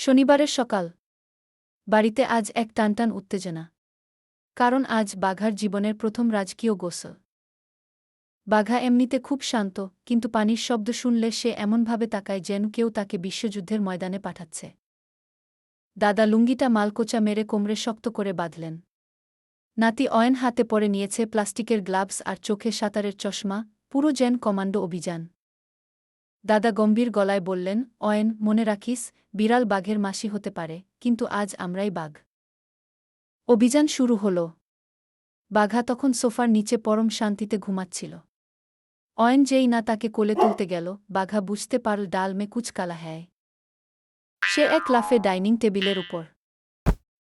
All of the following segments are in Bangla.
শনিবারের সকাল। বাড়িতে আজ এক টানটান উত্তেজনা। কারণ আজ বাঘার জীবনের প্রথম রাজকীয় গোসল। বাঘা এমনিতে খুব শান্ত, কিন্তু পানির শব্দ শুনলে সে এমনভাবে তাকায় যেন কেউ তাকে বিশ্বযুদ্ধের ময়দানে পাঠাচ্ছে। দাদা লুঙ্গিটা মালকোচা মেরে কোমরে শক্ত করে বাঁধলেন। নাতি অয়ন হাতে পরে নিয়েছে প্লাস্টিকের গ্লাভস আর চোখে সাঁতারের চশমা, পুরো যেন কমান্ডো অভিযান। দাদা গম্ভীর গলায় বললেন, অয়ন, মনে রাখিস, বিড়াল বাঘের মাসি হতে পারে, কিন্তু আজ আমরাই বাঘ। অভিযান শুরু হল। বাঘা তখন সোফার নিচে পরম শান্তিতে ঘুমাচ্ছিল। অয়ন যেই না তাকে কোলে তুলতে গেল, বাঘা বুঝতে পারল ডাল মে কুচ কালা হ্যায়। সে এক লাফে ডাইনিং টেবিলের উপর।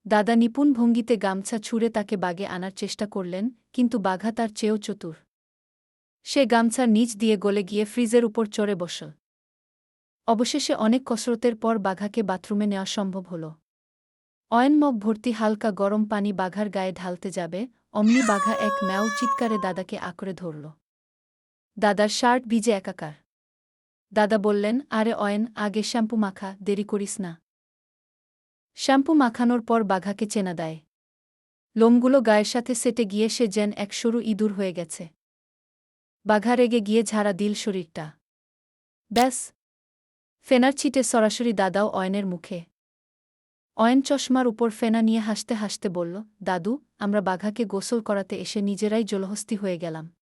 দাদা নিপুণ ভঙ্গিতে গামছা ছুঁড়ে তাকে বাগে আনার চেষ্টা করলেন, কিন্তু বাঘা তার চেয়েও চতুর। সে গামছার নিচ দিয়ে গলে গিয়ে ফ্রিজের উপর চড়ে বসল। অবশেষে অনেক কসরতের পর বাঘাকে বাথরুমে নেওয়া সম্ভব হল। অয়ন মগ ভর্তি হালকা গরম পানি বাঘার গায়ে ঢালতে যাবে, অমনি বাঘা এক ম্যাও চিৎকারে দাদাকে আঁকড়ে ধরল। দাদার শার্ট ভিজে একাকার। দাদা বললেন, আরে অয়ন, আগে শ্যাম্পু মাখা, দেরি করিস না। শ্যাম্পু মাখানোর পর বাঘাকে চেনা দেয়। লোমগুলো গায়ের সাথে সেটে গিয়ে সে যেন এক সরু ইঁদুর হয়ে গেছে। বাঘা রেগে গিয়ে ঝাড়া দিল শরীরটা। ব্যাস, ফেনার ছিটে সরাসরি দাদাও অয়নের মুখে। অয়ন চশমার উপর ফেনা নিয়ে হাসতে হাসতে বলল, দাদু, আমরা বাঘাকে গোসল করাতে এসে নিজেরাই জলহস্তি হয়ে গেলাম।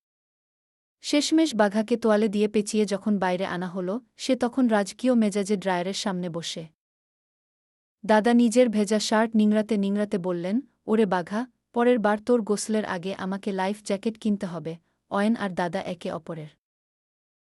শেষমেশ বাঘাকে তোয়ালে দিয়ে পেঁচিয়ে যখন বাইরে আনা হল, সে তখন রাজকীয় মেজাজে ড্রায়ারের সামনে বসে। দাদা নিজের ভেজা শার্ট নিংড়াতে নিংড়াতে বললেন, ওরে বাঘা, পরের বার তোর গোসলের আগে আমাকে লাইফ জ্যাকেট কিনতে হবে। অয়ন আর দাদা একে অপরের